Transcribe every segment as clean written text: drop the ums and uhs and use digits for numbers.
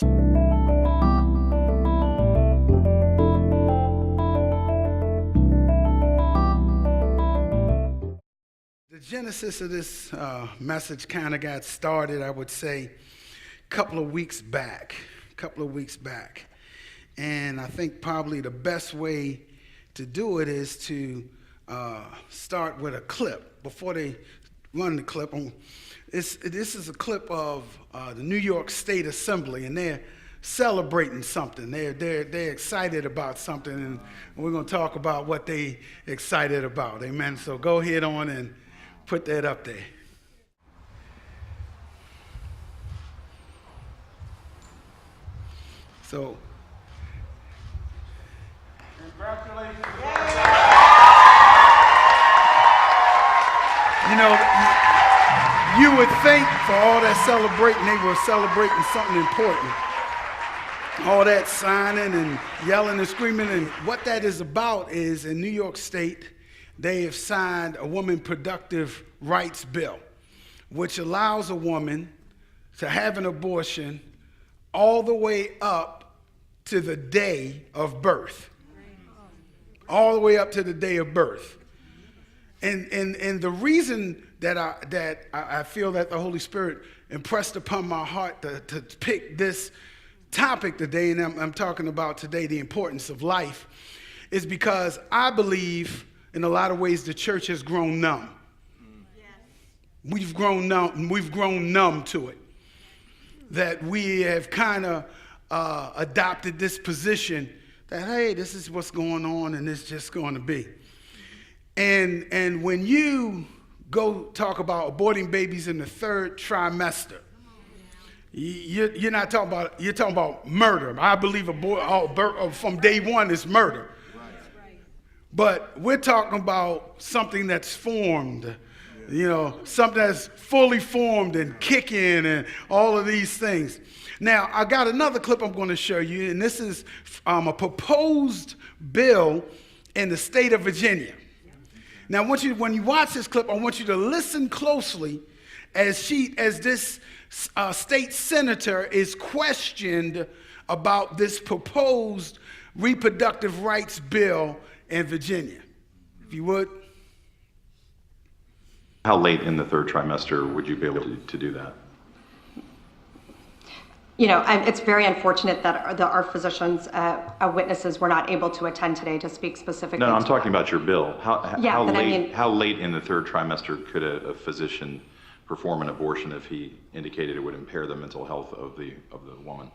The genesis of this message kind of got started, I would say, a couple of weeks back. And I think probably the best way to do it is to start with a clip. Before they run the clip, this is a clip of the New York State Assembly, and they're celebrating something. They're excited about something, and we're going to talk about what they excited about. Amen. So go ahead on and put that up there. So, congratulations. You know, you would think for all that celebrating, they were celebrating something important. All that signing and yelling and screaming, and what that is about is in New York State, they have signed a woman productive rights bill, which allows a woman to have an abortion all the way up to the day of birth. All the way up to the day of birth. And the reason that I feel that the Holy Spirit impressed upon my heart to pick this topic today, and I'm talking about today the importance of life, is because I believe in a lot of ways the church has grown numb. Yes. We've grown numb to it. That we have kind of adopted this position that, hey, this is what's going on and it's just going to be. And when you go talk about aborting babies in the third trimester, you're not talking about, you're talking about murder. I believe from day one is murder. But we're talking about something that's formed, you know, something that's fully formed and kicking and all of these things. Now, I got another clip I'm going to show you, and this is a proposed bill in the state of Virginia. Now, when you watch this clip, I want you to listen closely as this state senator is questioned about this proposed reproductive rights bill in Virginia. If you would. How late in the third trimester would you be able to do that? You know, it's very unfortunate that our physicians, witnesses were not able to attend today to speak specifically. No, I'm talking about your bill. How late in the third trimester could a physician perform an abortion if he indicated it would impair the mental health of the woman?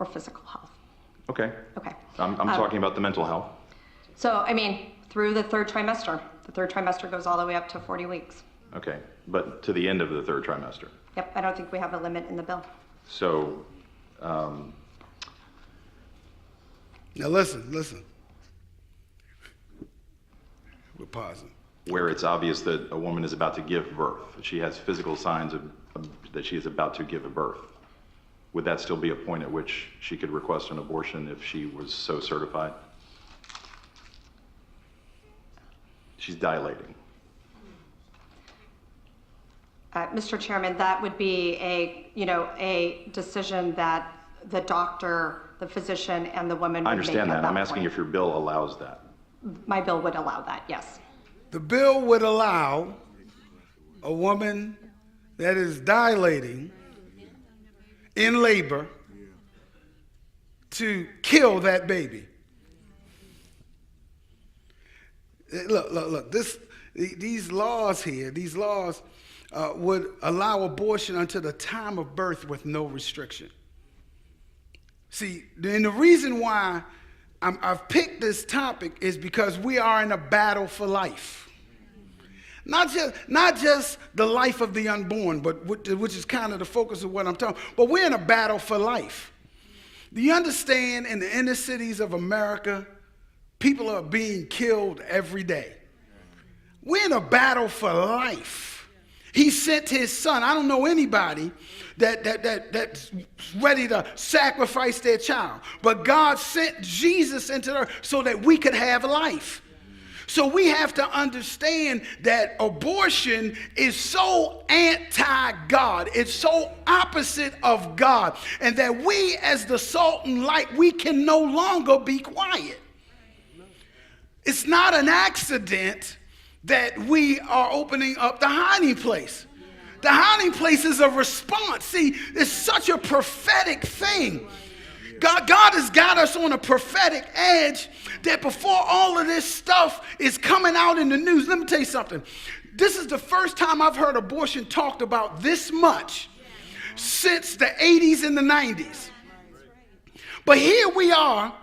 Or physical health. Okay. Okay. I'm talking about the mental health. So, I mean, through the third trimester. The third trimester goes all the way up to 40 weeks. Okay, but to the end of the third trimester. Yep, I don't think we have a limit in the bill. So, now listen. We're pausing. Where it's obvious that a woman is about to give birth, she has physical signs that she is about to give a birth. Would that still be a point at which she could request an abortion if she was so certified? She's dilating. Mr. Chairman, that would be a decision that the doctor, the physician, and the woman would make. I understand that. I'm asking point. if your bill allows that. My bill would allow that, yes. The bill would allow a woman that is dilating in labor to kill that baby. Look, these laws would allow abortion until the time of birth with no restriction. See, and the reason why I've picked this topic is because we are in a battle for life. Not just the life of the unborn, but which is kind of the focus of what I'm talking about, but we're in a battle for life. Do you understand in the inner cities of America, people are being killed every day? We're in a battle for life. He sent his son. I don't know anybody that's ready to sacrifice their child. But God sent Jesus into the earth so that we could have life. So we have to understand that abortion is so anti-God. It's so opposite of God. And that we as the salt and light, we can no longer be quiet. It's not an accident that we are opening up the hiding place. The hiding place is a response. See, it's such a prophetic thing. God has got us on a prophetic edge that before all of this stuff is coming out in the news, let me tell you something. This is the first time I've heard abortion talked about this much since the 80s and the 90s. But here we are,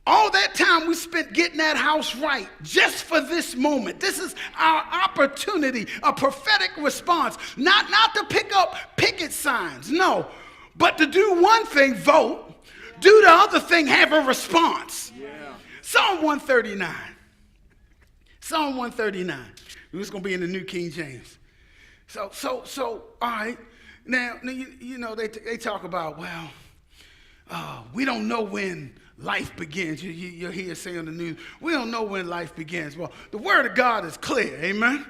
all that time we spent getting that house right just for this moment. This is our opportunity, a prophetic response. Not to pick up picket signs, no, but to do one thing, vote. Do the other thing, have a response. Yeah. Psalm 139. Psalm 139. It's going to be in the New King James. So, all right. Now you know, they talk about, well, we don't know when life begins. You'll hear say on the news, we don't know when life begins. Well, the word of God is clear, amen?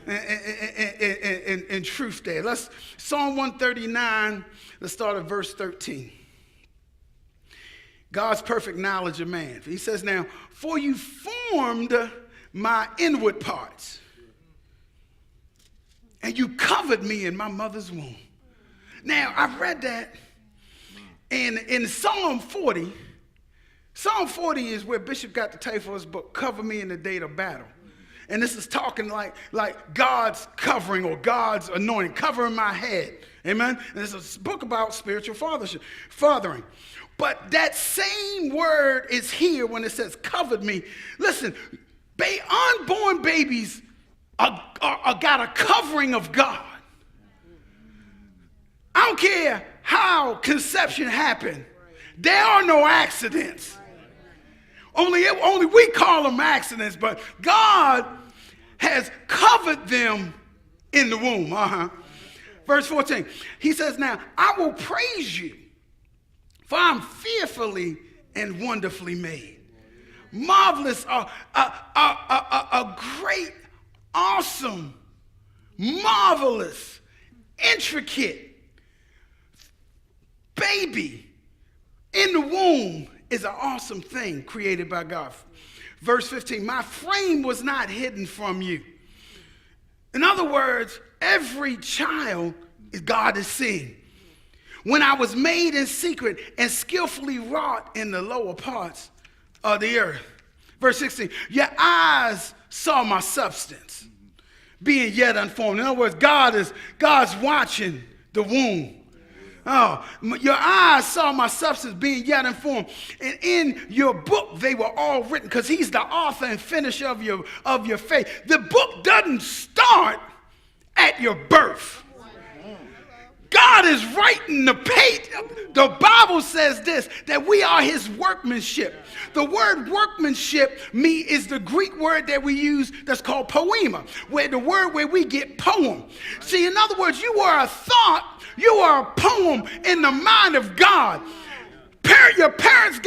And truth there. Psalm 139, let's start at verse 13. God's perfect knowledge of man. He says now, for you formed my inward parts, and you covered me in my mother's womb. Now, I read that, and in Psalm 40, Psalm 40 is where Bishop got the title for his book, Cover Me in the Day of Battle. And this is talking like God's covering or God's anointing, covering my head. Amen? And it's a book about spiritual fathering. But that same word is here when it says covered me. Listen, unborn babies got a covering of God. I don't care how conception happened. There are no accidents. Only we call them accidents, but God has covered them in the womb. Verse 14, he says, now, I will praise you, for I'm fearfully and wonderfully made. Marvelous, a great, awesome, marvelous, intricate baby in the womb is an awesome thing created by God. Verse 15, my frame was not hidden from you. In other words, every child God is seeing. When I was made in secret and skillfully wrought in the lower parts of the earth. Verse 16, your eyes saw my substance being yet unformed. In other words, God's watching the womb. Oh, your eyes saw my substance being yet informed. And in your book, they were all written, because he's the author and finisher of your faith. The book doesn't start at your birth. God is writing the page. The Bible says this, that we are his workmanship. The word workmanship is the Greek word that we use that's called poema, where the word where we get poem. See, in other words, you are a thought, you are a poem in the mind of God. Your parents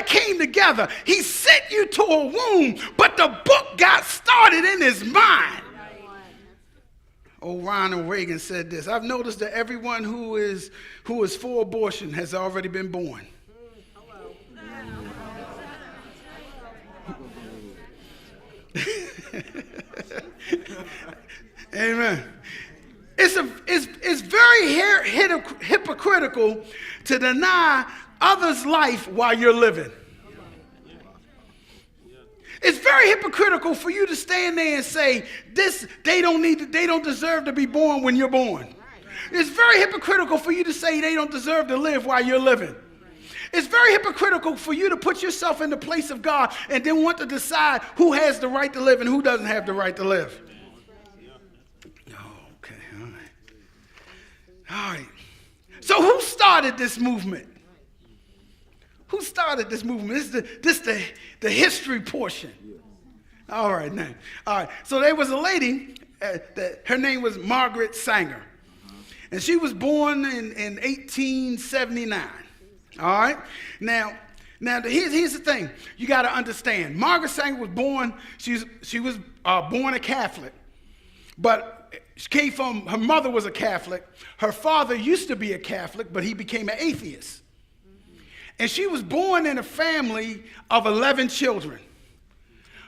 came together. He sent you to a womb, but the book got started in his mind. Ronald Reagan said this, I've noticed that everyone who is for abortion has already been born. Amen. It's very hypocritical to deny others' life while you're living. It's very hypocritical for you to stand there and say, they don't deserve to be born when you're born. It's very hypocritical for you to say they don't deserve to live while you're living. It's very hypocritical for you to put yourself in the place of God and then want to decide who has the right to live and who doesn't have the right to live. Okay, all right. So who started this movement? Who started this movement? This is the history portion. All right, now. All right. So there was a lady, her name was Margaret Sanger. And she was born in 1879. All right. Now, Now, here's the thing. You got to understand. Margaret Sanger was born, she was born a Catholic. But she came from, her mother was a Catholic. Her father used to be a Catholic, but he became an atheist. And she was born in a family of 11 children.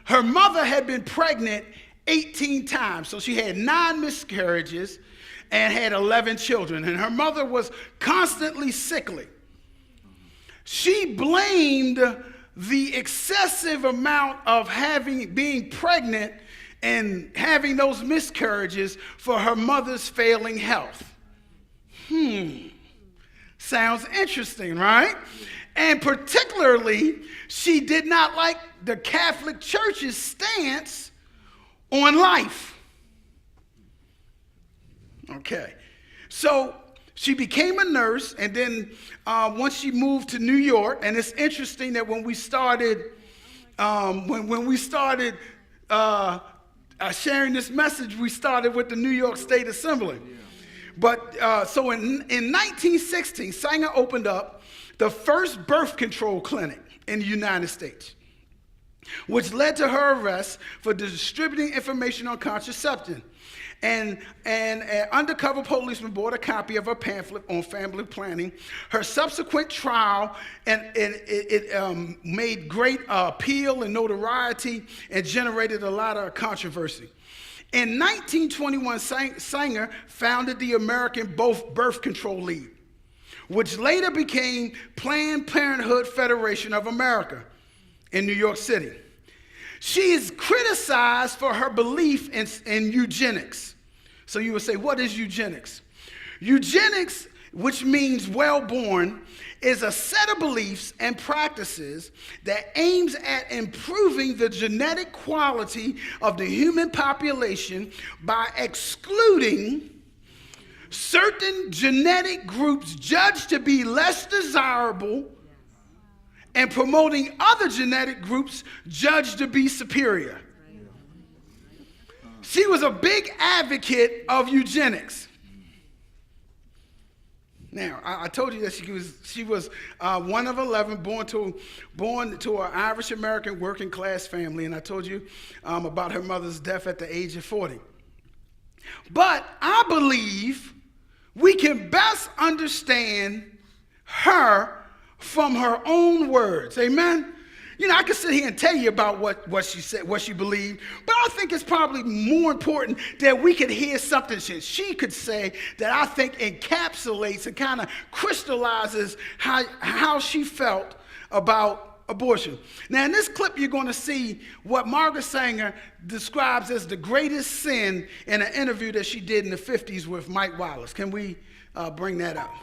Her mother had been pregnant 18 times. So she had 9 miscarriages and had 11 children. And her mother was constantly sickly. She blamed the excessive amount of being pregnant and having those miscarriages for her mother's failing health. Sounds interesting, right? And particularly, she did not like the Catholic Church's stance on life. Okay, so she became a nurse, and then once she moved to New York, and it's interesting that when we started, sharing this message, we started with the New York State Assembly. But so in 1916, Sanger opened up the first birth control clinic in the United States, which led to her arrest for distributing information on contraception. And an undercover policeman bought a copy of her pamphlet on family planning. Her subsequent trial, and it made great appeal and notoriety and generated a lot of controversy. In 1921, Sanger founded the American Birth Control League, which later became Planned Parenthood Federation of America in New York City. She is criticized for her belief in eugenics. So you would say, what is eugenics? Eugenics, which means well-born, is a set of beliefs and practices that aims at improving the genetic quality of the human population by excluding certain genetic groups judged to be less desirable and promoting other genetic groups judged to be superior. She was a big advocate of eugenics. Now, I told you that she was one of 11, born to an Irish-American working-class family, and I told you about her mother's death at the age of 40. But I believe we can best understand her from her own words. Amen? You know, I could sit here and tell you about what she said, what she believed, but I think it's probably more important that we could hear something she could say that I think encapsulates and kind of crystallizes how she felt about abortion. Now, in this clip, you're going to see what Margaret Sanger describes as the greatest sin in an interview that she did in the 50s with Mike Wallace. Can we bring that up?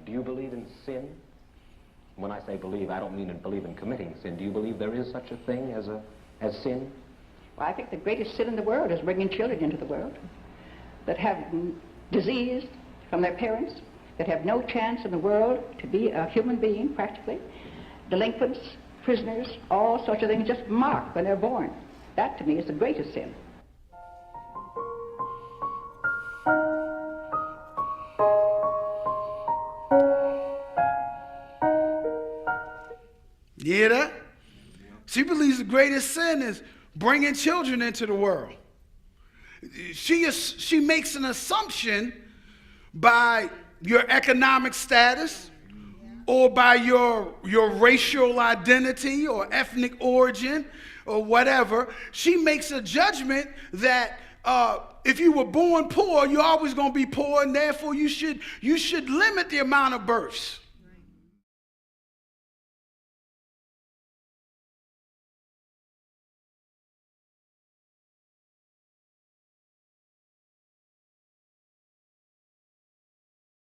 Do you believe in sin? When I say believe, I don't mean believe in committing sin. Do you believe there is such a thing as sin? Well, I think the greatest sin in the world is bringing children into the world that have disease from their parents, that have no chance in the world to be a human being, practically. Delinquents, prisoners, all sorts of things just marked when they're born. That, to me, is the greatest sin. You hear that? She believes the greatest sin is bringing children into the world. She makes an assumption by your economic status or by your racial identity or ethnic origin or whatever. She makes a judgment that if you were born poor, you're always going to be poor, and therefore you should limit the amount of births.